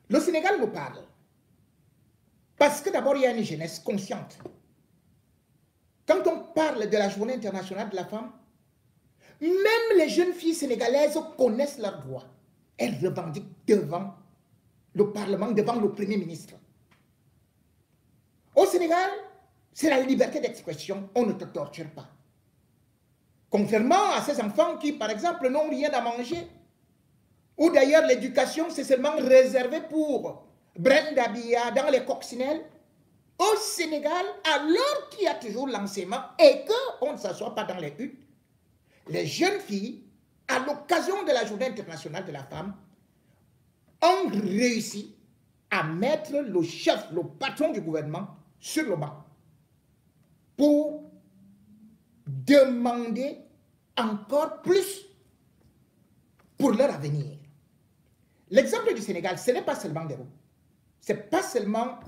Le Sénégal nous parle. Parce que d'abord, il y a une jeunesse consciente. Quand on parle de la journée internationale de la femme, même les jeunes filles sénégalaises connaissent leurs droits. Elles revendiquent devant le Parlement, devant le Premier ministre. Au Sénégal, c'est la liberté d'expression, on ne te torture pas. Contrairement à ces enfants qui, par exemple, n'ont rien à manger, ou d'ailleurs l'éducation, c'est seulement réservé pour Brenda Bia dans les coccinelles, au Sénégal, alors qu'il y a toujours l'enseignement et qu'on ne s'assoit pas dans les huttes, les jeunes filles, à l'occasion de la journée internationale de la femme, ont réussi à mettre le chef, le patron du gouvernement sur le banc pour demander encore plus pour leur avenir. L'exemple du Sénégal, ce n'est pas seulement des roues, ce n'est pas seulement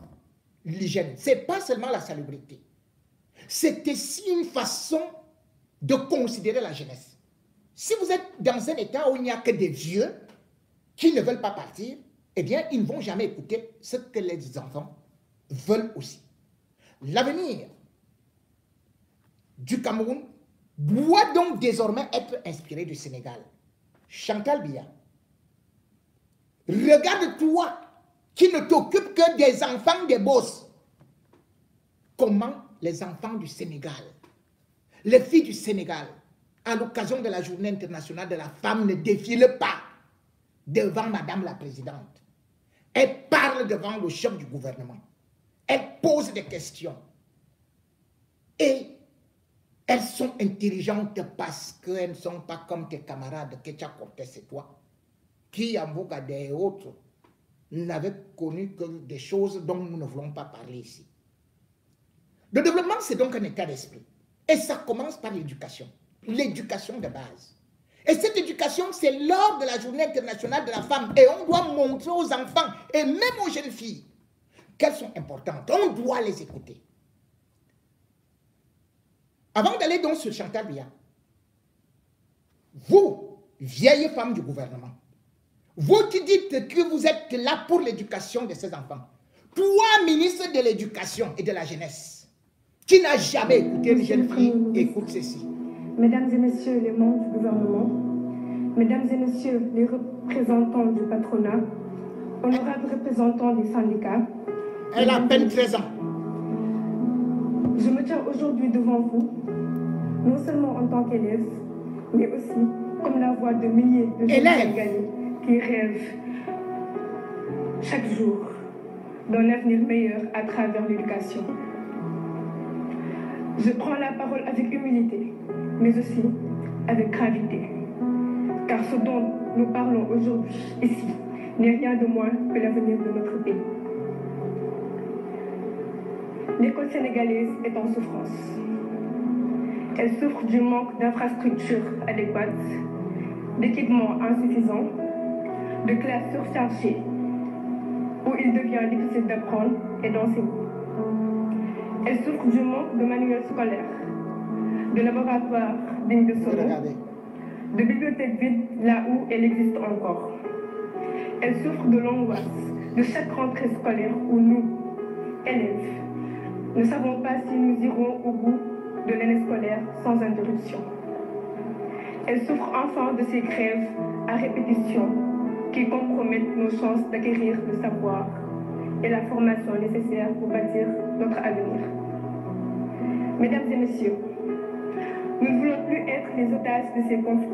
l'hygiène, ce n'est pas seulement la salubrité. C'est aussi une façon de considérer la jeunesse. Si vous êtes dans un état où il n'y a que des vieux qui ne veulent pas partir, eh bien, ils ne vont jamais écouter ce que les enfants veulent aussi. L'avenir du Cameroun doit donc désormais être inspiré du Sénégal. Chantal Biya, regarde-toi qui ne t'occupe que des enfants des boss. Comment les enfants du Sénégal, les filles du Sénégal, à l'occasion de la journée internationale de la femme, ne défilent pas devant Madame la Présidente. Elles parlent devant le chef du gouvernement. Elles posent des questions. Et elles sont intelligentes parce qu'elles ne sont pas comme tes camarades, Ketia Cortés et toi, qui, en Bogade et autres, n'avaient connu que des choses dont nous ne voulons pas parler ici. Le développement, c'est donc un état d'esprit. Et ça commence par l'éducation de base. Et cette éducation, c'est lors de la journée internationale de la femme. Et on doit montrer aux enfants, et même aux jeunes filles, qu'elles sont importantes. On doit les écouter. Avant d'aller donc sur Chantal Biya, vous, vieille femme du gouvernement, vous qui dites que vous êtes là pour l'éducation de ces enfants, toi, ministre de l'éducation et de la jeunesse, qui n'a jamais écouté une jeune fille, écoute ceci. Mesdames et messieurs les membres du gouvernement, mesdames et messieurs les représentants du patronat, honorables représentants des syndicats. Elle a à peine 13 ans. Je me tiens aujourd'hui devant vous, non seulement en tant qu'élève, mais aussi comme la voix de milliers de jeunes Sénégalais qui rêvent chaque jour d'un avenir meilleur à travers l'éducation. Je prends la parole avec humilité, mais aussi avec gravité, car ce dont nous parlons aujourd'hui ici n'est rien de moins que l'avenir de notre pays. L'école sénégalaise est en souffrance. Elle souffre du manque d'infrastructures adéquates, d'équipements insuffisants, de classes surchargées, où il devient difficile d'apprendre et d'enseigner. Elle souffre du manque de manuels scolaires, de laboratoires dignes de ce nom, de bibliothèques vides là où elle existe encore. Elle souffre de l'angoisse de chaque rentrée scolaire où nous, élèves, ne savons pas si nous irons au bout de l'année scolaire sans interruption. Elle souffre enfin de ces grèves à répétition qui compromettent nos chances d'acquérir le savoir et la formation nécessaire pour bâtir notre avenir. Mesdames et messieurs, nous ne voulons plus être les otages de ces conflits.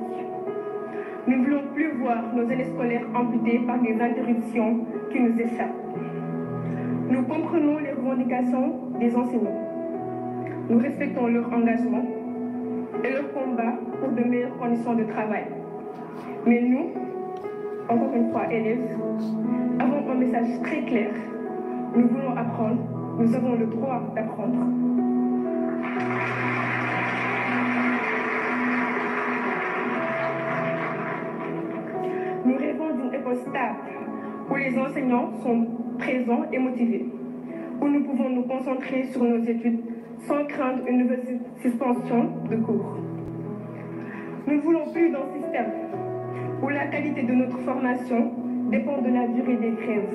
Nous ne voulons plus voir nos années scolaires amputées par des interruptions qui nous échappent. Nous comprenons les revendications des enseignants. Nous respectons leur engagement et leur combat pour de meilleures conditions de travail. Mais nous, encore une fois élèves, avons un message très clair. Nous voulons apprendre, nous avons le droit d'apprendre. Nous rêvons d'une école stable, où les enseignants sont présents et motivés, où nous pouvons nous concentrer sur nos études sans craindre une nouvelle suspension de cours. Nous ne voulons plus d'un système où la qualité de notre formation dépend de la durée des grèves.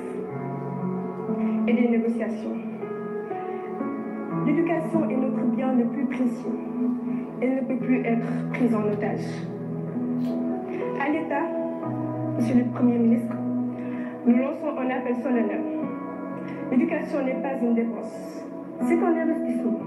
et des négociations. L'éducation est notre bien le plus précieux. Elle ne peut plus être prise en otage. À l'État, Monsieur le Premier ministre, nous lançons un appel solennel. L'éducation n'est pas une dépense, c'est un investissement.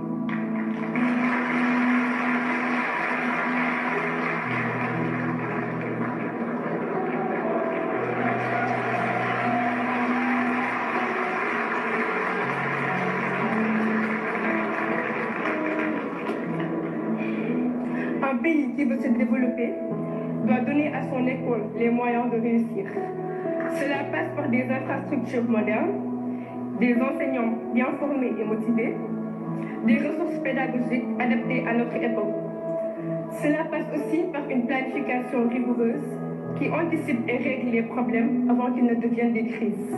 Un pays qui veut se développer doit donner à son école les moyens de réussir. Cela passe par des infrastructures modernes, des enseignants bien formés et motivés, des ressources pédagogiques adaptées à notre époque. Cela passe aussi par une planification rigoureuse qui anticipe et règle les problèmes avant qu'ils ne deviennent des crises.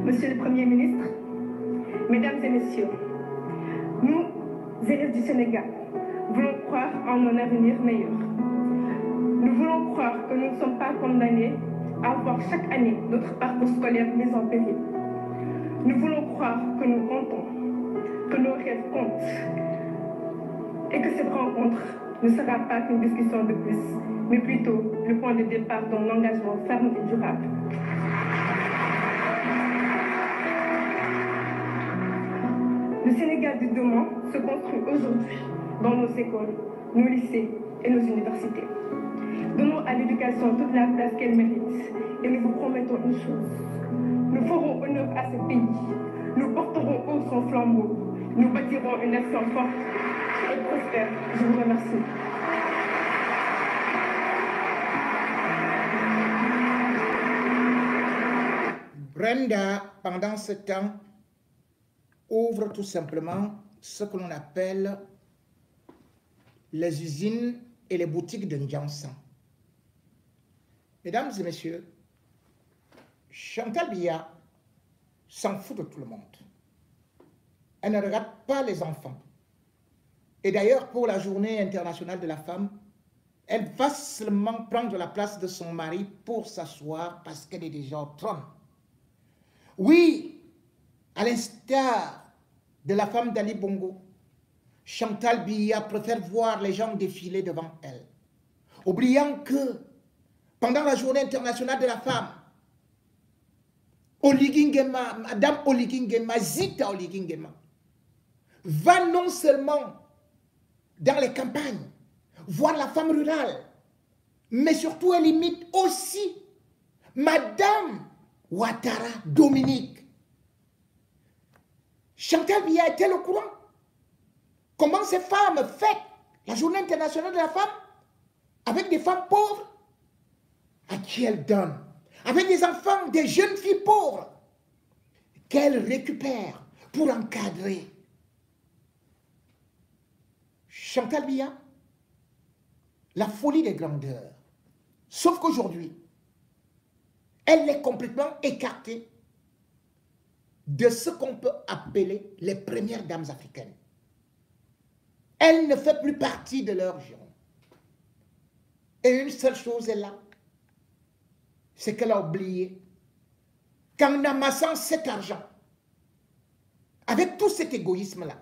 Monsieur le Premier ministre, Mesdames et Messieurs, nous, élèves du Sénégal, voulons croire en un avenir meilleur. Nous voulons croire que nous ne sommes pas condamnés à voir chaque année notre parcours scolaire mis en péril. Nous voulons croire que nous comptons, que nos rêves comptent, et que cette rencontre ne sera pas qu'une discussion de plus, mais plutôt le point de départ d'un engagement ferme et durable. Le Sénégal de demain se construit aujourd'hui dans nos écoles, nos lycées et nos universités. Donnons à l'éducation toute la place qu'elle mérite et nous vous promettons une chose. Nous ferons honneur à ce pays. Nous porterons haut son flambeau. Nous bâtirons une nation forte et prospère. Je vous remercie. Brenda, pendant ce temps, ouvre tout simplement ce que l'on appelle les usines et les boutiques de N'Djansan. Mesdames et messieurs, Chantal Biya s'en fout de tout le monde. Elle ne regarde pas les enfants. Et d'ailleurs, pour la journée internationale de la femme, elle va seulement prendre la place de son mari pour s'asseoir parce qu'elle est déjà au trône. Oui, à l'instar de la femme d'Ali Bongo, Chantal Biya préfère voir les gens défiler devant elle, oubliant que pendant la journée internationale de la femme, Oligingema, Madame Oligingema, Zita Oligingema, va non seulement dans les campagnes, voir la femme rurale, mais surtout elle imite aussi Madame Ouattara Dominique. Chantal Biya est-elle au courant? Comment ces femmes fêtent la journée internationale de la femme avec des femmes pauvres à qui elles donnent, avec des enfants, des jeunes filles pauvres qu'elles récupèrent pour encadrer. Chantal Biya, la folie des grandeurs. Sauf qu'aujourd'hui, elle est complètement écartée de ce qu'on peut appeler les premières dames africaines. Elle ne fait plus partie de leur giron. Et une seule chose est là, c'est qu'elle a oublié qu'en amassant cet argent, avec tout cet égoïsme-là,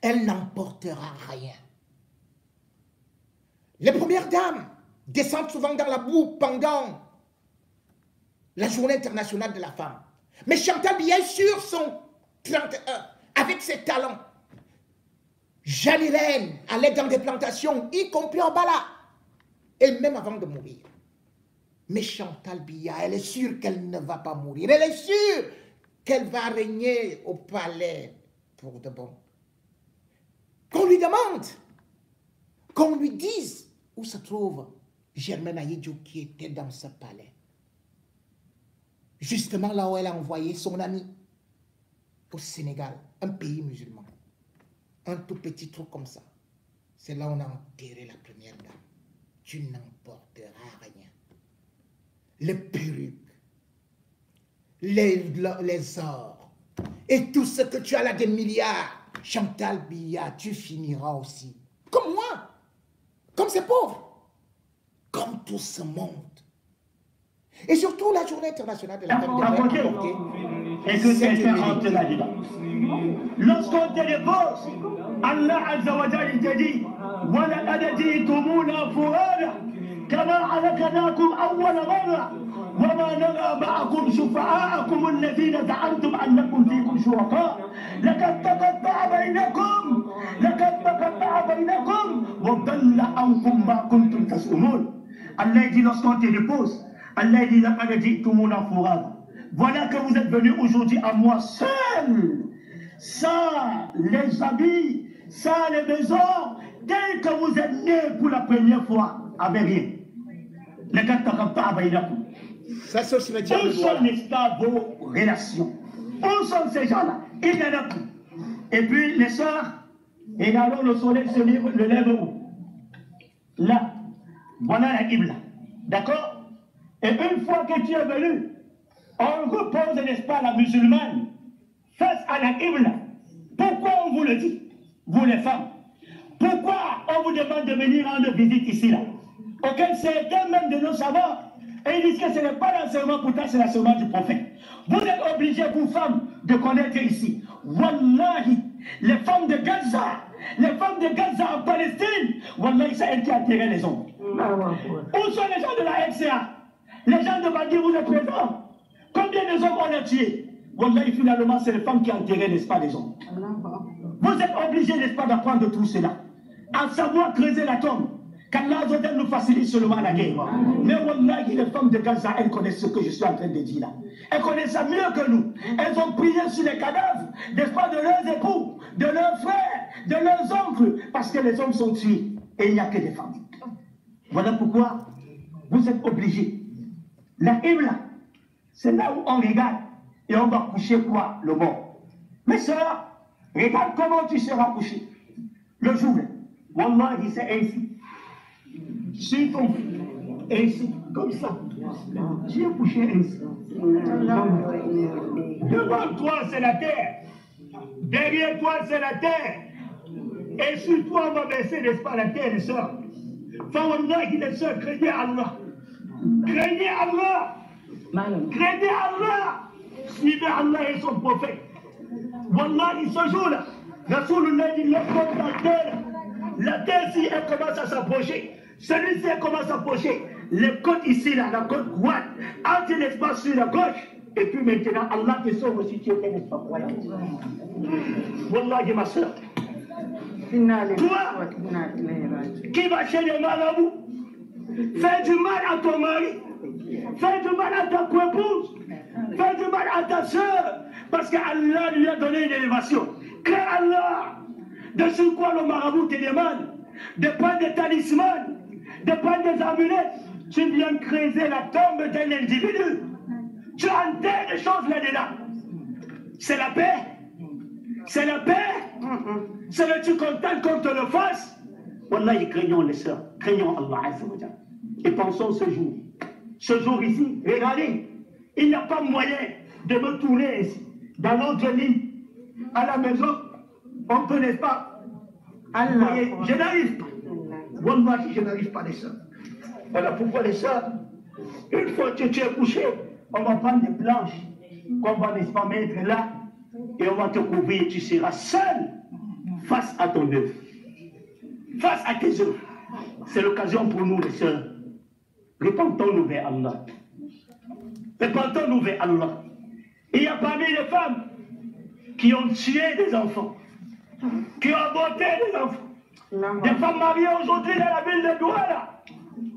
elle n'emportera rien. Les premières dames descendent souvent dans la boue pendant la journée internationale de la femme. Mais Chantal Biya sur son 31, avec ses talents, Jeanne Hélène allait dans des plantations, y compris en Bala, et même avant de mourir. Mais Chantal Biya, elle est sûre qu'elle ne va pas mourir. Elle est sûre qu'elle va régner au palais pour de bon. Qu'on lui demande, qu'on lui dise où se trouve Germaine Aïdjo qui était dans ce palais. Justement là où elle a envoyé son ami au Sénégal, un pays musulman. Un tout petit truc comme ça. C'est là où on a enterré la première dame. Tu n'emporteras rien. Les perruques, les ors, et tout ce que tu as là des milliards. Chantal Biya, tu finiras aussi. Comme moi, comme ces pauvres, comme tout ce monde. Et surtout la journée internationale de la femme de apporter et que cette quelqu'un humilité. entre là-dedans. Lorsqu'on te dépose, Allah Azza wa Jalla il te dit وَلَقَدْ جِئْتُمُونَا فُرَادًا كَمَا خَلَقْنَاكُمْ أَوَّلَ مَرَّةٍ وَمَا نَرَىٰ مَعَكُمْ شُفَعَاءَكُمُ الَّذِينَ زَعَمْتُمْ أَنَّكُمْ فِيكُمْ شُرَكَاءُ لَقَدْ تَقَطَّعَ بَيْنَكُمْ وَضَلَّ عَنكُمْ مَا كُنتُمْ تَزْعُمُونَ. Allah dit lorsqu'on te dépose, Allah dit لَقَدْ جِئْتُمُونَا فُرَادًا. Voilà que vous êtes venus aujourd'hui à moi seul, sans les habits, sans les maisons, tel que vous êtes nés pour la première fois, avec rien. Ça, c'est au cimetière Où de sont, Douala. n'est-ce pas, vos relations? Où sont ces gens-là? Il y en a plus. Et puis, les sœurs, et alors le soleil se lève où? Là. Voilà la Qibla. D'accord? Et une fois que tu es venu, on repose, n'est-ce pas, la musulmane face à la Qibla. Pourquoi on vous le dit, vous les femmes? Pourquoi on vous demande de venir rendre visite ici, là? Auquel certains même de nos savants, et ils disent que ce n'est pas l'enseignement, pourtant c'est l'enseignement du prophète. Vous êtes obligés, vous femmes, de connaître ici. Wallahi, les femmes de Gaza en Palestine, Wallahi, c'est elles qui attirent les hommes. Où sont les gens de la FCA? Les gens de Badi, vous êtes présents? Combien de hommes on a tués? Wallahi, finalement, c'est les femmes qui ont enterré, n'est-ce pas, les hommes. Vous êtes obligés, n'est-ce pas, d'apprendre de tout cela. À savoir creuser la tombe. Qu'Allah nous facilite seulement la guerre. Mais Wallahi, les femmes de Gaza, elles connaissent ce que je suis en train de dire là. Elles connaissent ça mieux que nous. Elles ont prié sur les cadavres, n'est-ce pas, de leurs époux, de leurs frères, de leurs oncles, parce que les hommes sont tués. Et il n'y a que des femmes. Voilà pourquoi vous êtes obligés. La Qibla, c'est là où on regarde et on va coucher quoi? Le mort. Mes soeurs, regarde comment tu seras couché. Le jour, Wallahi, c'est ainsi. Sur ton ainsi, comme ça. Tu es couché ainsi. Devant toi, c'est la terre. Derrière toi, c'est la terre. Et sur toi, on va baisser, n'est-ce pas, la terre, les soeurs. Enfin, Wallahi, les soeurs, craignez Allah. Craignez Allah. Craignez Allah. Suivez Allah et son prophète. Wallahi, ce jour-là, Rasulullah dit, la terre, si elle commence à s'approcher, celui-ci elle commence à s'approcher, les côtes ici, là, la côte droite, entre l'espace sur la gauche, et puis maintenant, Allah te sauve si tu es un espace croyant. Wallahi, ma soeur. Toi, qui va chez les marabouts, fais du mal à ton mari, fais du mal à ta co-épouse, fais du mal à ta soeur, parce qu'Allah lui a donné une élévation. Crains Allah. De sur quoi le marabout te demande de prendre des talismans, de prendre des amulettes. Tu viens creuser la tombe d'un individu. Tu enterres des choses là-dedans. C'est la paix. C'est la paix. C'est le tu content qu'on te le fasse. Wallahi, craignons les sœurs. Craignons Allah Azza wa Jalla. Et pensons ce jour. Ce jour ici, regardez, il n'y a pas moyen de me tourner ici, dans notre lit, à la maison. On peut, n'est-ce pas? Voyez, je n'arrive pas. Wallahi, je n'arrive pas, les sœurs. Voilà pourquoi les sœurs, une fois que tu es couché, on va prendre des planches qu'on va, n'est-ce pas, mettre là, et on va te couvrir. Tu seras seul face à ton œuvre, face à tes œuvres. C'est l'occasion pour nous, les sœurs. Répentons-nous vers Allah. Répentons-nous vers Allah. Il y a parmi les femmes qui ont tué des enfants, qui ont avorté des enfants. Des femmes mariées aujourd'hui dans la ville de Douala.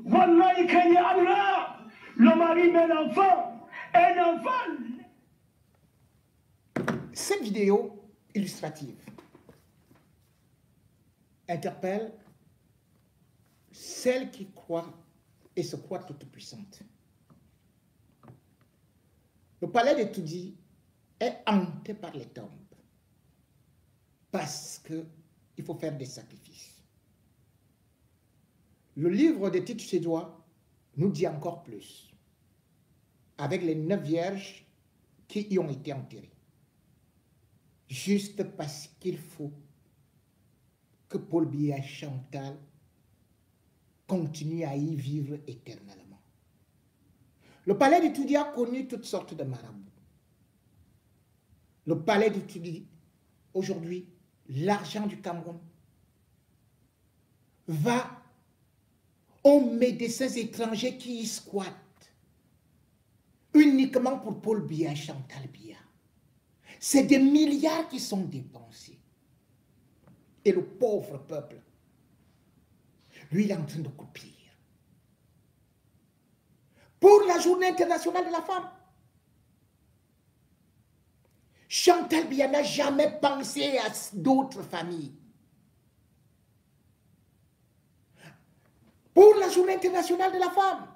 Wallah, ils craignent Allah. Le mari met l'enfant. Un enfant. Cette vidéo illustrative interpelle celles qui croient et se croient toutes puissantes. Le palais de Toudi est hanté par les tombes parce qu'il faut faire des sacrifices. Le livre des titres suédois nous dit encore plus, avec les 9 vierges qui y ont été enterrées. Juste parce qu'il faut que Paul Biya Chantal continue à y vivre éternellement. Le palais du Tudi a connu toutes sortes de marabouts. Le palais du Tudi, aujourd'hui, l'argent du Cameroun va aux médecins étrangers qui y squattent uniquement pour Paul Biya et Chantal Biya. C'est des milliards qui sont dépensés. Et le pauvre peuple, lui, il est en train de copier. Pour la journée internationale de la femme, Chantal Biya n'a jamais pensé à d'autres familles. Pour la journée internationale de la femme,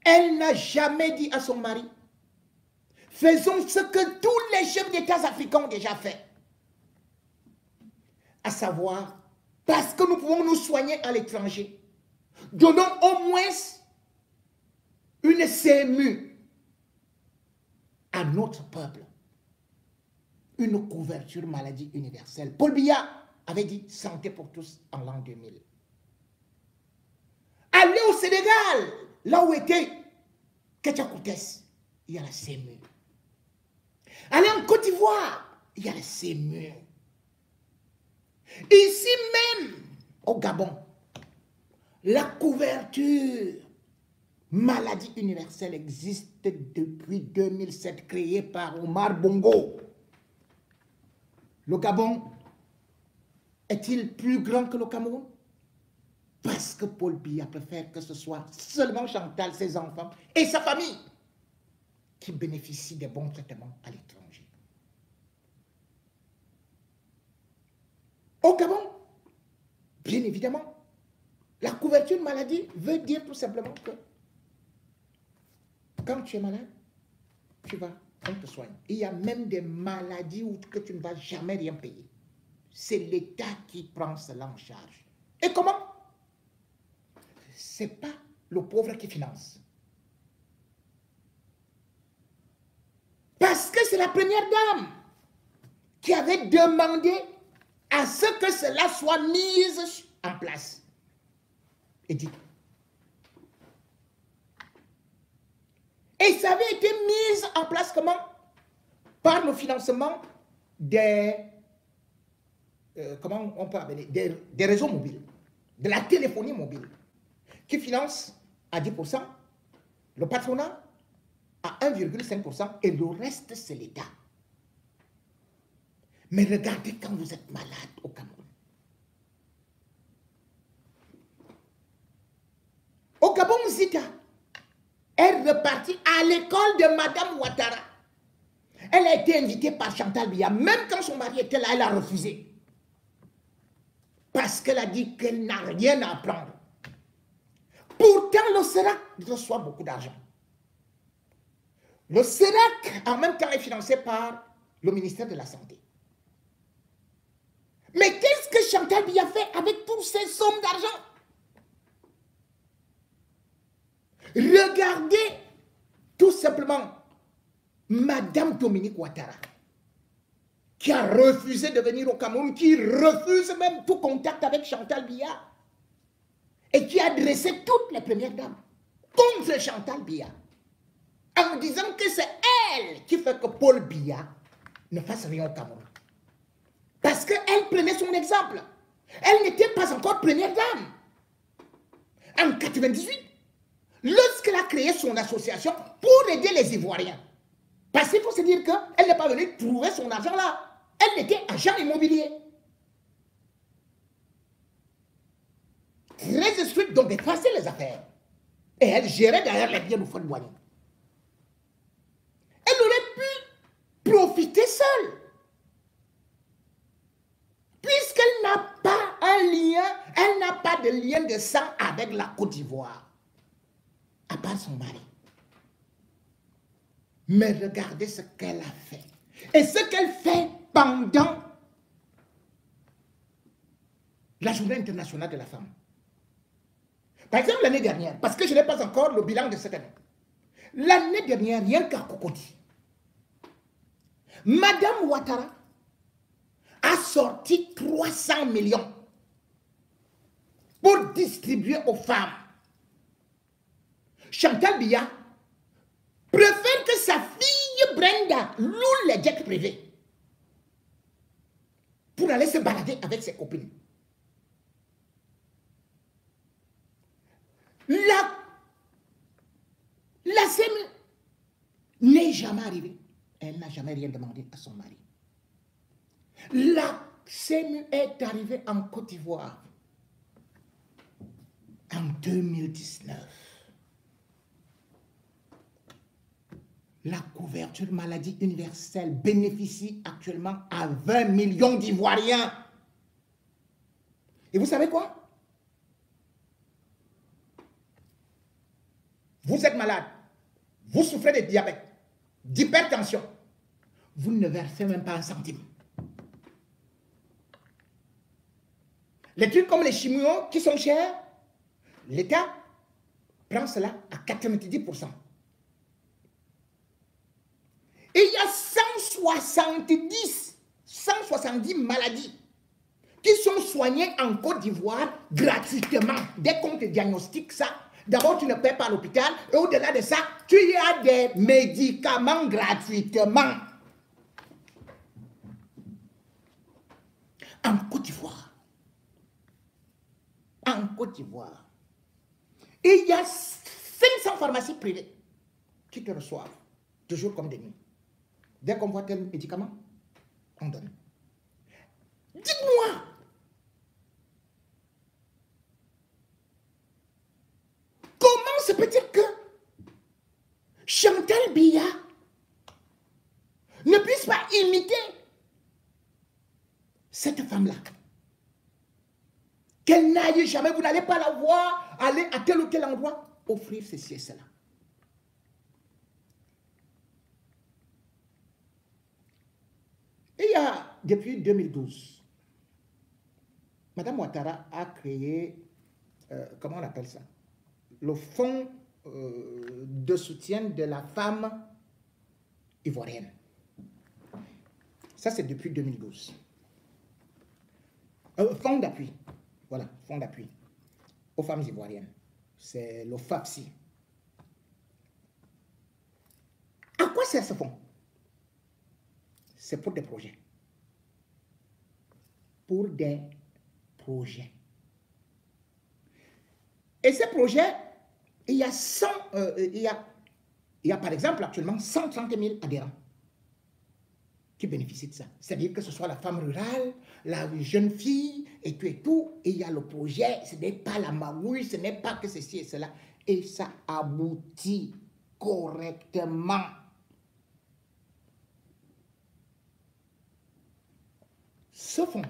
elle n'a jamais dit à son mari, faisons ce que tous les chefs d'État africains ont déjà fait. À savoir, parce que nous pouvons nous soigner à l'étranger, donnons au moins une CMU à notre peuple. Une couverture maladie universelle. Paul Biya avait dit santé pour tous en l'an 2000. Allez au Sénégal, là où était Ketia Koutes, il y a la CMU. Allez en Côte d'Ivoire, il y a la CMU. Ici même, au Gabon, la couverture maladie universelle existe depuis 2007, créée par Omar Bongo. Le Gabon est-il plus grand que le Cameroun? Parce que Paul Biya préfère que ce soit seulement Chantal, ses enfants et sa famille qui bénéficient des bons traitements à l'étranger. Au Gabon, bien évidemment, la couverture maladie veut dire tout simplement que quand tu es malade, tu vas, on te soigne. Il y a même des maladies où que tu ne vas jamais rien payer. C'est l'État qui prend cela en charge. Et comment? Ce n'est pas le pauvre qui finance. Parce que c'est la première dame qui avait demandé à ce que cela soit mis en place. Et dit. Et ça avait été mis en place comment? Par le financement des, comment on peut appeler, des réseaux mobiles, de la téléphonie mobile, qui finance à 10%, le patronat à 1,5% et le reste c'est l'État. Mais regardez quand vous êtes malade au Cameroun. Au Gabon, Zita est repartie à l'école de Madame Ouattara. Elle a été invitée par Chantal Biya. Même quand son mari était là, elle a refusé. Parce qu'elle a dit qu'elle n'a rien à apprendre. Pourtant, le CERAC reçoit beaucoup d'argent. Le CERAC, en même temps, est financé par le ministère de la Santé. Mais qu'est-ce que Chantal Biya fait avec toutes ces sommes d'argent? Regardez tout simplement Madame Dominique Ouattara, qui a refusé de venir au Cameroun, qui refuse même tout contact avec Chantal Biya, et qui a dressé toutes les premières dames contre Chantal Biya, en disant que c'est elle qui fait que Paul Biya ne fasse rien au Cameroun. Parce qu'elle prenait son exemple. Elle n'était pas encore première dame. En 1998, lorsqu'elle a créé son association pour aider les Ivoiriens. Parce qu'il faut se dire qu'elle n'est pas venue trouver son argent là. Elle était agent immobilier. Très stricte, donc effacer les affaires. Et elle gérait derrière les biens du fonds douanier. Elle aurait pu profiter seule. Puisqu'elle n'a pas un lien, elle n'a pas de lien de sang avec la Côte d'Ivoire. À part son mari. Mais regardez ce qu'elle a fait. Et ce qu'elle fait pendant la journée internationale de la femme. Par exemple, l'année dernière, parce que je n'ai pas encore le bilan de cette année. L'année dernière, rien qu'à Cocody, Madame Ouattara a sorti 300 millions pour distribuer aux femmes. Chantal Biya préfère que sa fille Brenda loue les jets privés pour aller se balader avec ses copines. La CMU n'est jamais arrivée. Elle n'a jamais rien demandé à son mari. La CMU est arrivée en Côte d'Ivoire en 2019. La couverture maladie universelle bénéficie actuellement à 20 millions d'Ivoiriens. Et vous savez quoi? Vous êtes malade, vous souffrez de diabète, d'hypertension, vous ne versez même pas un centime. Les trucs comme les chimios qui sont chers, l'État prend cela à 90%. Et il y a 170 maladies qui sont soignées en Côte d'Ivoire gratuitement. Dès qu'on te diagnostique ça, d'abord tu ne paies pas à l'hôpital et au-delà de ça, tu y as des médicaments gratuitement. En Côte d'Ivoire. En Côte d'Ivoire. Et il y a 500 pharmacies privées qui te reçoivent, de jour comme de nuit. Dès qu'on voit tel médicament, on donne. Dites-moi, comment se peut-il que Chantal Biya ne puisse pas imiter cette femme-là? Qu'elle n'aille jamais, vous n'allez pas la voir aller à tel ou tel endroit offrir ceci et cela. Et il y a, depuis 2012, Madame Ouattara a créé, comment on appelle ça? Le fonds de soutien de la femme ivoirienne. Ça, c'est depuis 2012. Fonds d'appui. Voilà, fonds d'appui aux femmes ivoiriennes. C'est le FAPSI. À quoi sert ce fonds? C'est pour des projets. Pour des projets. Et ces projets, il y a par exemple actuellement 130 000 adhérents qui bénéficient de ça. C'est-à-dire que ce soit la femme rurale, la jeune fille, et tout, et il y a le projet, ce n'est pas la magouille, ce n'est pas que ceci et cela, et ça aboutit correctement. Ce fonds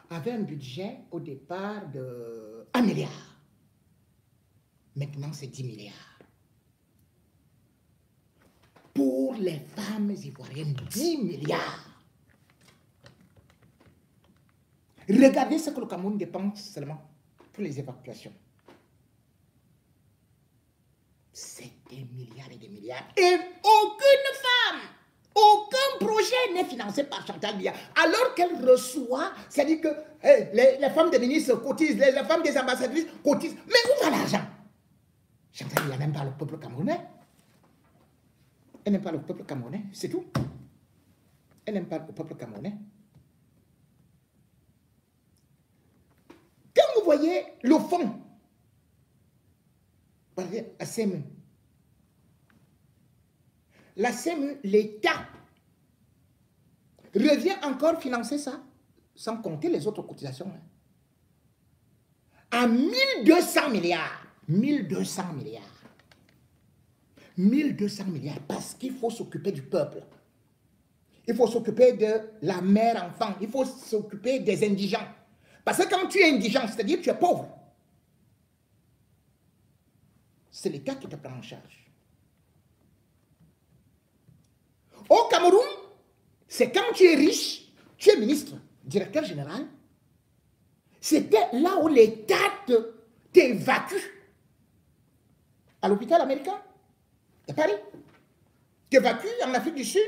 avait un budget au départ de 1 milliard. Maintenant, c'est 10 milliards. Pour les femmes ivoiriennes, 10 milliards. Regardez ce que le Cameroun dépense seulement pour les évacuations. C'est des milliards et des milliards. Et aucune femme, aucun projet n'est financé par Chantal Biya. Alors qu'elle reçoit, c'est-à-dire que les femmes des ministres cotisent, les femmes des ambassadrices cotisent. Mais où va l'argent? Chantal Biya n'aime pas le peuple camerounais. Elle n'aime pas le peuple camerounais, c'est tout. Elle n'aime pas le peuple camerounais. Quand vous voyez le fond, la CMU, l'État revient encore financer ça, sans compter les autres cotisations, à 1200 milliards. 1200 milliards. 1200 milliards, parce qu'il faut s'occuper du peuple. Il faut s'occuper de la mère-enfant. Il faut s'occuper des indigents. Parce que quand tu es indigent, c'est-à-dire que tu es pauvre, c'est l'État qui te prend en charge. Au Cameroun, c'est quand tu es riche, tu es ministre, directeur général, c'était là où l'État t'évacue. À l'hôpital américain de Paris, t'évacue en Afrique du Sud,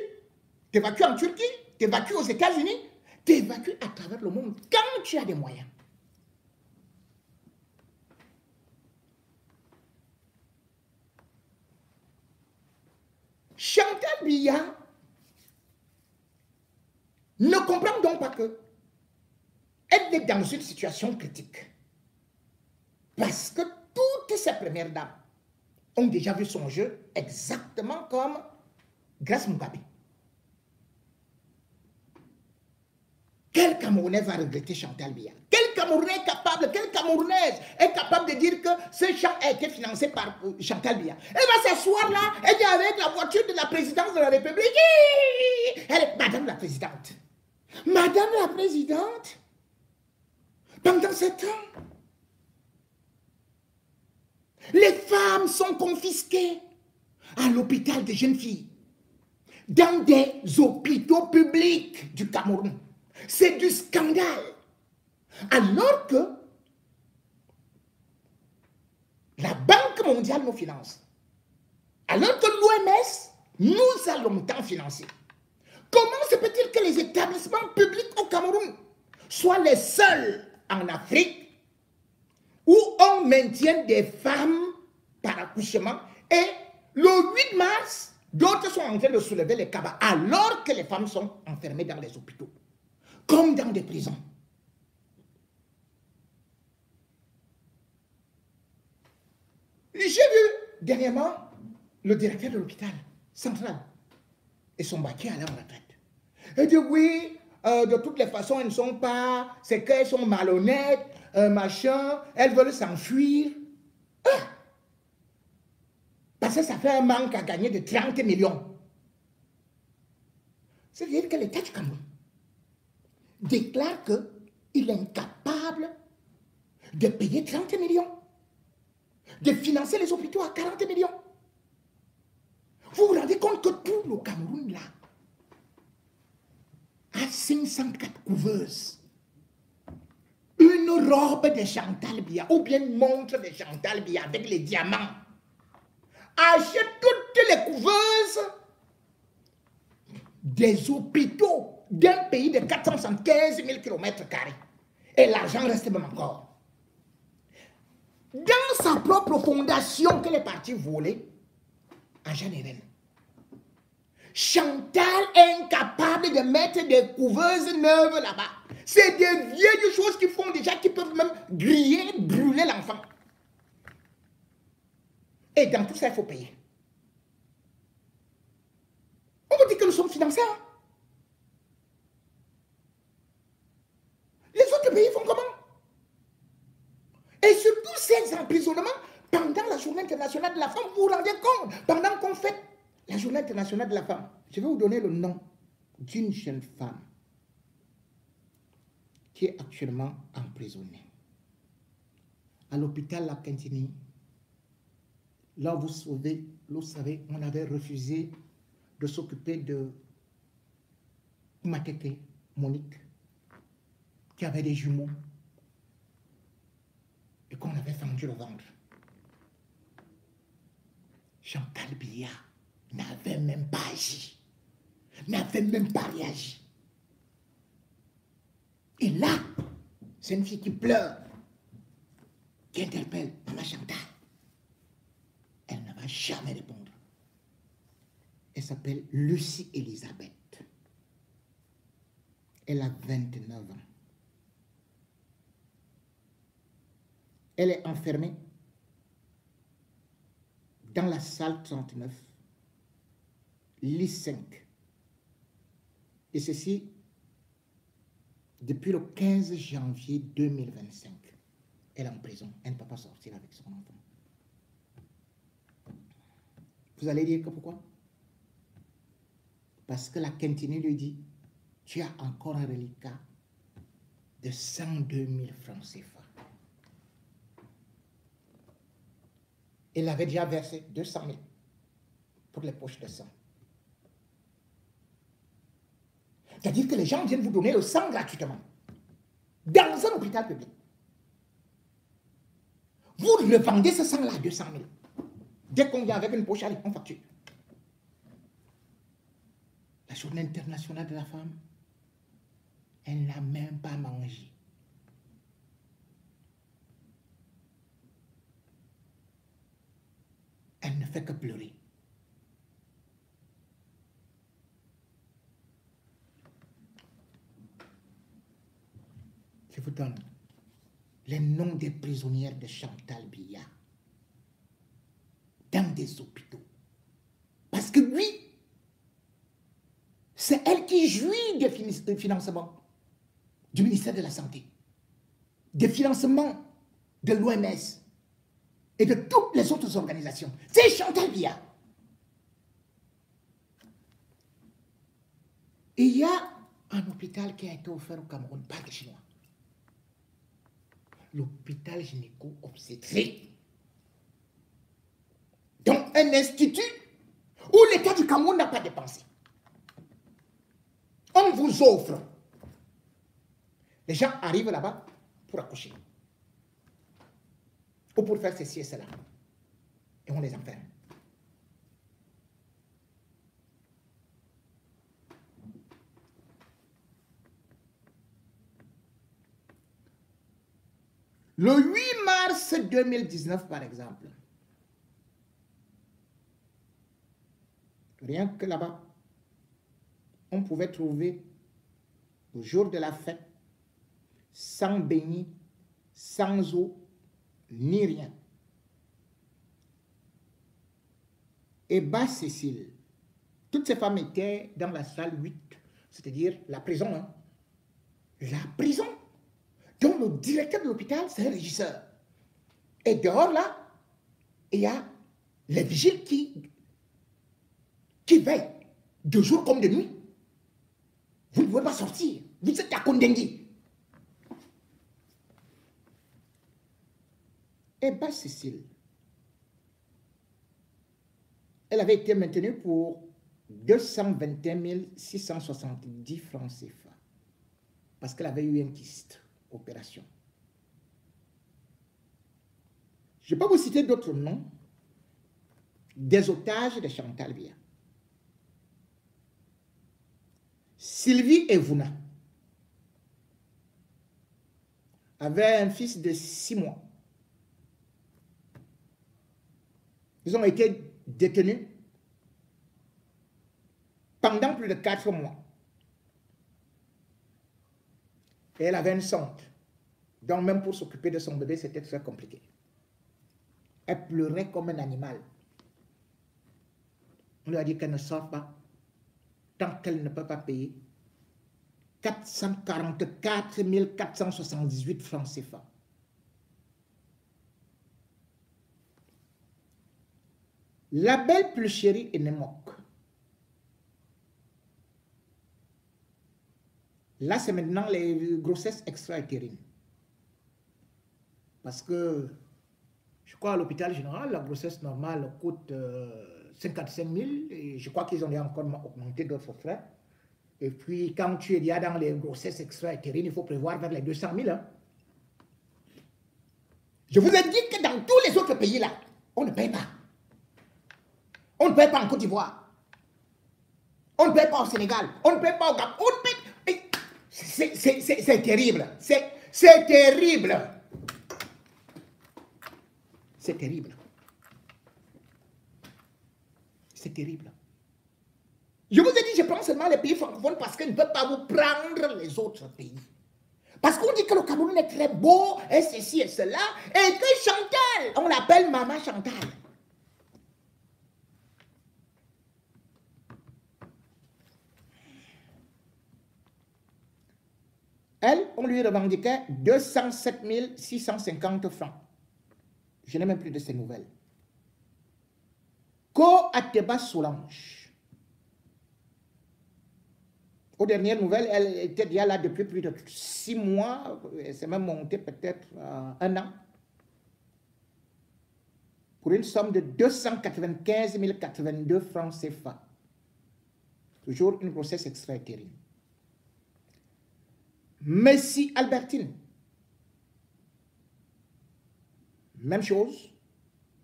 t'évacue en Turquie, t'évacue aux États-Unis, t'évacue à travers le monde quand tu as des moyens. Chantal Biya ne comprend donc pas que elle est dans une situation critique. Parce que toutes ces premières dames ont déjà vu son jeu exactement comme Grace Mugabe. Quel Camerounais va regretter Chantal Biya? Quel Camerounais est capable, quelle Camerounaise est capable de dire que ce chant a été financé par Chantal Biya? Elle va s'asseoir là, elle est avec la voiture de la présidence de la République. Elle est Madame la Présidente. Madame la Présidente, pendant ce temps, les femmes sont confisquées à l'hôpital des jeunes filles, dans des hôpitaux publics du Cameroun. C'est du scandale. Alors que la Banque mondiale nous finance, alors que l'OMS nous a longtemps financé. Comment se peut-il que les établissements publics au Cameroun soient les seuls en Afrique où on maintient des femmes par accouchement et le 8 mars, d'autres sont en train de soulever les cabas alors que les femmes sont enfermées dans les hôpitaux, comme dans des prisons. J'ai vu dernièrement le directeur de l'hôpital central et son bâti à la retraite. Il dit oui, de toutes les façons, elles ne sont pas, c'est qu'elles sont malhonnêtes, machin, elles veulent s'enfuir. Ah! Parce que ça fait un manque à gagner de 30 millions. C'est-à-dire que l'État du Cameroun déclare qu'il est incapable de payer 30 millions, de financer les hôpitaux à 40 millions. Vous vous rendez compte que tout le Cameroun, là, a 504 couveuses. Une robe de Chantal Biya, ou bien une montre de Chantal Biya avec les diamants. Achète toutes les couveuses des hôpitaux d'un pays de 475 000 km². Et l'argent reste même encore. Dans sa propre fondation qu'elle est partie voler à Jeanne-Hélène, Chantal est incapable de mettre des couveuses neuves là-bas. C'est des vieilles choses qui font déjà, qui peuvent même griller, brûler l'enfant. Et dans tout ça, il faut payer. On vous dit que nous sommes financés. Hein? Les autres pays font comment? Et surtout ces emprisonnements pendant la journée internationale de la femme, vous vous rendez compte? Pendant qu'on fête la journée internationale de la femme, je vais vous donner le nom d'une jeune femme qui est actuellement emprisonnée à l'hôpital La Quintini. Là, vous savez, on avait refusé de s'occuper de Matete, Monique, qui avait des jumeaux et qu'on avait fendu le ventre. Chantal Biya n'avait même pas agi, n'avait même pas réagi. Et là, c'est une fille qui pleure, qui interpelle Maman Chantal. Elle ne va jamais répondre. Elle s'appelle Lucie Elisabeth. Elle a 29 ans. Elle est enfermée dans la salle 39, lit 5. Et ceci depuis le 15 janvier 2025. Elle est en prison. Elle ne peut pas sortir avec son enfant. Vous allez dire que pourquoi? Parce que la Quintini lui dit, tu as encore un reliquat de 102 000 francs CFA. Elle avait déjà versé 200 000 pour les poches de sang. C'est-à-dire que les gens viennent vous donner le sang gratuitement dans un hôpital public. Vous revendez ce sang-là à 200 000. Dès qu'on vient avec une poche, allez, on facture. La journée internationale de la femme, elle n'a même pas mangé. Elle ne fait que pleurer. donne les noms des prisonnières de Chantal Biya dans des hôpitaux. Parce que oui, c'est elle qui jouit des financements du ministère de la Santé, des financements de l'OMS et de toutes les autres organisations. C'est Chantal Biya. Et il y a un hôpital qui a été offert au Cameroun par les Chinois. L'hôpital gynéco-obstétrique. Donc un institut où l'État du Cameroun n'a pas dépensé. On vous offre. Les gens arrivent là-bas pour accoucher. Ou pour faire ceci et cela. Et on les enferme. Le 8 mars 2019, par exemple, rien que là-bas, on pouvait trouver, au jour de la fête, sans beignet, sans eau, ni rien. Et Basse-Cécile, toutes ces femmes étaient dans la salle 8, c'est-à-dire la prison. Hein? La prison. Donc le directeur de l'hôpital, c'est un régisseur. Et dehors là, il y a les vigiles qui veillent, de jour comme de nuit. Vous ne pouvez pas sortir. Vous êtes à Kondengui. Et Basse-Cécile, elle avait été maintenue pour 221 670 francs CFA. Parce qu'elle avait eu un kyste. Opération. Je peux vous citer d'autres noms des otages de Chantal Biya. Sylvie Evuna avait un fils de 6 mois. Ils ont été détenus pendant plus de 4 mois. Et elle avait une sonde. Donc même pour s'occuper de son bébé, c'était très compliqué. Elle pleurait comme un animal. On lui a dit qu'elle ne sort pas tant qu'elle ne peut pas payer 444 478 francs CFA. La belle plus chérie est Nemok. Là, c'est maintenant les grossesses extra-utérines. Parce que, je crois, à l'hôpital général, la grossesse normale coûte 55 000. Et je crois qu'ils ont encore augmenté d'autres frais. Et puis, quand tu es déjà dans les grossesses extra-utérines, il faut prévoir vers les 200 000. Hein. Je vous ai dit que dans tous les autres pays, là, on ne paye pas. On ne paye pas en Côte d'Ivoire. On ne paye pas au Sénégal. On ne paye pas au Gabon. On ne paye... C'est terrible. C'est terrible. C'est terrible. C'est terrible. Je vous ai dit, je prends seulement les pays francophones parce qu'ils ne peuvent pas vous prendre les autres pays. Parce qu'on dit que le Cameroun est très beau, et ceci et cela, et que Chantal, on l'appelle Maman Chantal. Elle, on lui revendiquait 207 650 francs. Je n'ai même plus de ces nouvelles. Ko Ateba Solange. Aux dernières nouvelles, elle était déjà là depuis plus de 6 mois. Elle s'est même montée peut-être 1 an. Pour une somme de 295 082 francs CFA. Toujours une grossesse extra-utérine. Messi Albertine. Même chose.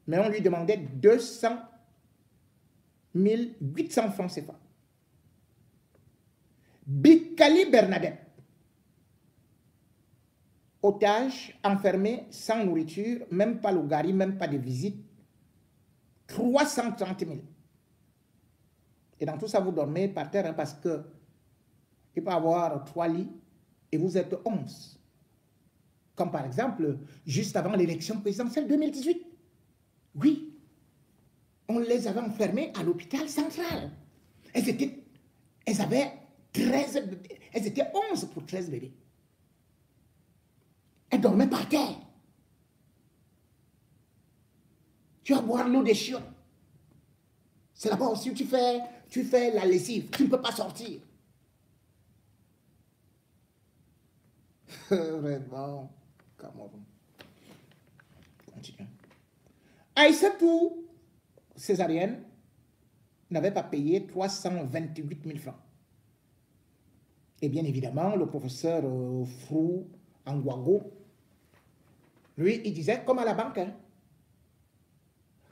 Mais on lui demandait 200 800 francs CFA. Bikali Bernadette. Otage, enfermé, sans nourriture, même pas le gari, même pas de visite. 330 000. Et dans tout ça, vous dormez par terre hein, parce que il peut y avoir 3 lits et vous êtes 11. Comme par exemple, juste avant l'élection présidentielle 2018. Oui, on les avait enfermées à l'hôpital central. Elles étaient 11 pour 13 bébés. Elles dormaient par terre. Tu vas boire l'eau des chiottes. C'est là-bas aussi où tu fais la lessive. Tu ne peux pas sortir. Vraiment, Cameroun. Continue. Aïssatou, césarienne, n'avait pas payé 328 000 francs. Et bien évidemment, le professeur Frou Angwago, lui, il disait, comme à la banque, hein,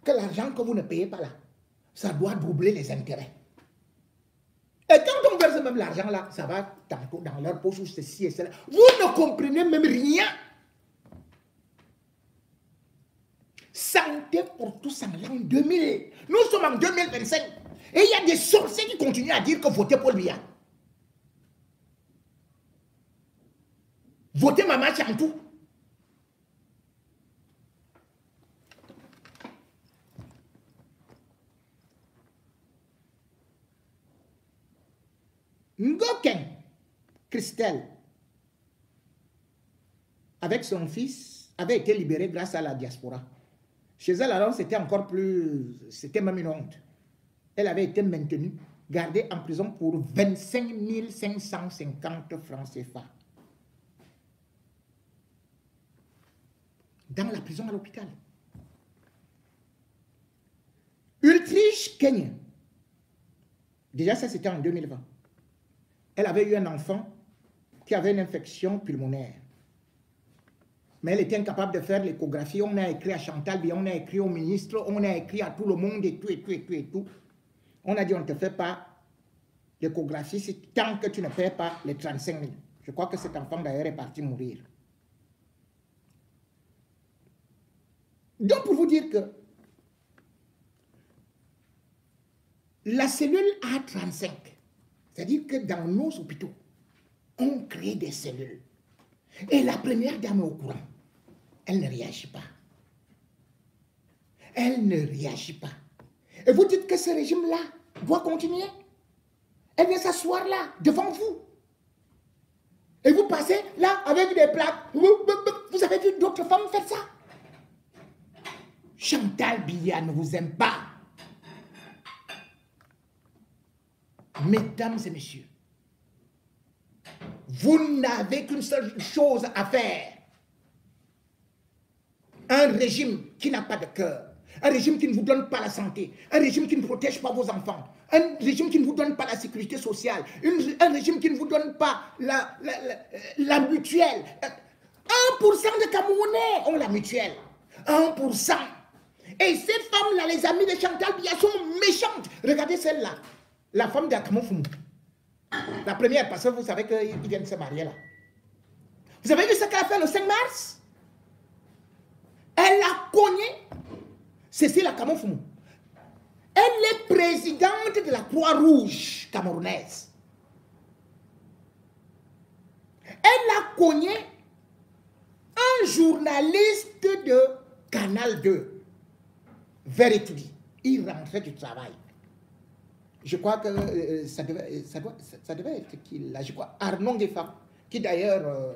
que l'argent que vous ne payez pas là, ça doit doubler les intérêts. Et quand on verse même l'argent là, ça va tantôt dans leur poche ou ceci et cela. Vous ne comprenez même rien. Santé pour tous en l'an 2000. Nous sommes en 2025. Et il y a des sorciers qui continuent à dire que votez Paul Biya. Votez Maman Chantou. Ngoken, Christelle, avec son fils, avait été libérée grâce à la diaspora. Chez elle, alors, c'était encore plus... C'était même une honte. Elle avait été maintenue, gardée en prison pour 25 550 francs CFA. Dans la prison à l'hôpital. Ultrich Kenya. Déjà, ça, c'était en 2020. Elle avait eu un enfant qui avait une infection pulmonaire. Mais elle était incapable de faire l'échographie. On a écrit à Chantal, on a écrit au ministre, on a écrit à tout le monde et tout. On a dit, on ne te fait pas l'échographie tant que tu ne paies pas les 35 000. Je crois que cet enfant d'ailleurs est parti mourir. Donc pour vous dire que la cellule A35, c'est-à-dire que dans nos hôpitaux, on crée des cellules. Et la première dame est au courant. Elle ne réagit pas. Elle ne réagit pas. Et vous dites que ce régime-là doit continuer. Elle vient s'asseoir là, devant vous. Et vous passez là avec des plaques. Vous avez vu d'autres femmes faire ça? Chantal Biya ne vous aime pas. Mesdames et messieurs, vous n'avez qu'une seule chose à faire. Un régime qui n'a pas de cœur, un régime qui ne vous donne pas la santé, un régime qui ne protège pas vos enfants, un régime qui ne vous donne pas la sécurité sociale, un régime qui ne vous donne pas la mutuelle. 1% de Camerounais ont la mutuelle. 1%. Et ces femmes-là, les amis de Chantal Biya, sont méchantes. Regardez celle-là. La femme d'Akamo Foumou. La première, parce que vous savez qu'ils viennent se marier là. Vous avez vu ce qu'elle a fait le 5 mars? Elle a cogné Cécile Akamo Foumou. Elle est présidente de la Croix-Rouge camerounaise. Elle a cogné un journaliste de Canal 2, Veritudi. Il rentrait du travail. Je crois que ça devait être qui là, je crois, Arnaud Gueffa, qui d'ailleurs,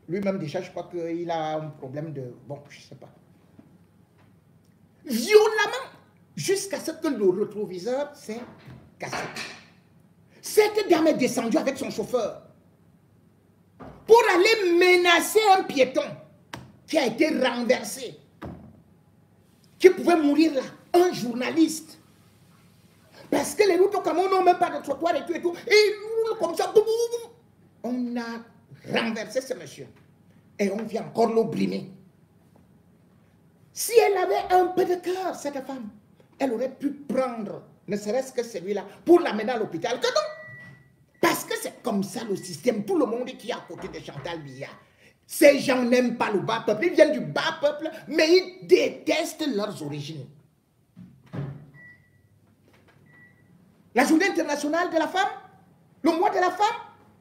lui-même déjà, je crois qu'il a un problème de... Bon, je ne sais pas. Violemment, jusqu'à ce que le rétroviseur s'est cassé. Cette dame est descendue avec son chauffeur pour aller menacer un piéton qui a été renversé, qui pouvait mourir là, un journaliste. Parce que les routes au Cameroun n'ont même pas de trottoir et tout. Et ils roulent comme ça. On a renversé ce monsieur. Et on vient encore l'oblimer. Si elle avait un peu de cœur, cette femme, elle aurait pu prendre, ne serait-ce que celui-là, pour l'amener à l'hôpital. Que non. Parce que c'est comme ça le système. Tout le monde qui est à côté de Chantal Biya. Ces gens n'aiment pas le bas peuple. Ils viennent du bas peuple, mais ils détestent leurs origines. La journée internationale de la femme, le mois de la femme,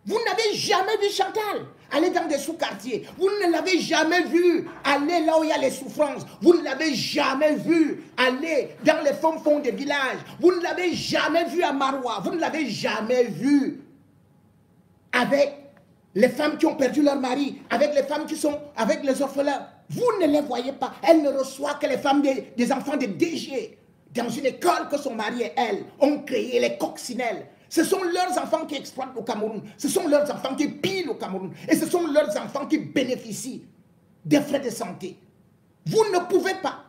vous n'avez jamais vu Chantal aller dans des sous-quartiers. Vous ne l'avez jamais vu aller là où il y a les souffrances. Vous ne l'avez jamais vu aller dans les fonds des villages. Vous ne l'avez jamais vu à Maroua. Vous ne l'avez jamais vu avec les femmes qui ont perdu leur mari, avec les femmes qui sont avec les orphelins. Vous ne les voyez pas. Elle ne reçoit que les femmes des enfants des DG. Dans une école que son mari et elle ont créé, les coccinelles. Ce sont leurs enfants qui exploitent au Cameroun. Ce sont leurs enfants qui pillent au Cameroun. Et ce sont leurs enfants qui bénéficient des frais de santé. Vous ne pouvez pas,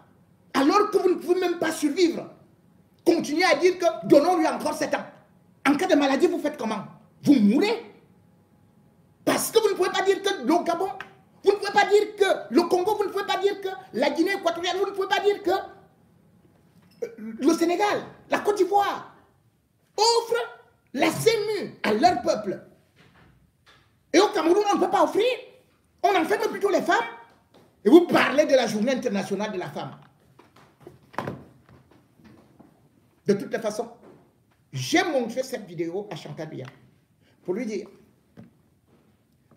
alors que vous ne pouvez même pas survivre, continuez à dire que donnons-lui encore 7 ans. En cas de maladie, vous faites comment? Vous mourrez. Parce que vous ne pouvez pas dire que le Gabon, vous ne pouvez pas dire que le Congo, vous ne pouvez pas dire que la Guinée équatoriale, vous ne pouvez pas dire que le Sénégal, la Côte d'Ivoire offrent la CEMU à leur peuple. Et au Cameroun, on ne peut pas offrir. On enferme plutôt les femmes. Et vous parlez de la journée internationale de la femme. De toutes les façons, j'ai montré cette vidéo à Chantal Biya pour lui dire,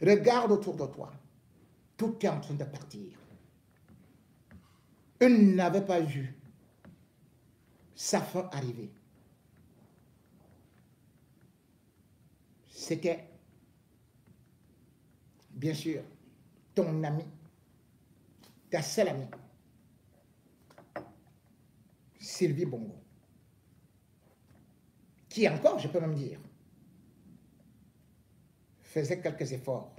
regarde autour de toi, tout est en train de partir. Eux n'avaient pas vu sa fin arriver. C'était, bien sûr, ton ami, ta seule amie, Sylvie Bongo, qui encore, je peux même dire, faisait quelques efforts.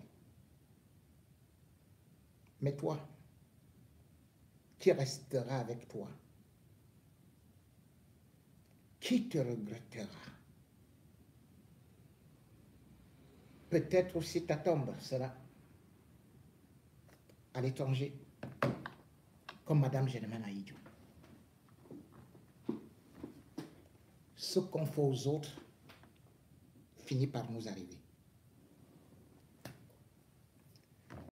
Mais toi, qui restera avec toi? Qui te regrettera? Peut-être aussi ta tombe sera à l'étranger, comme Madame Germaine Aïdjo. Ce qu'on fait aux autres finit par nous arriver.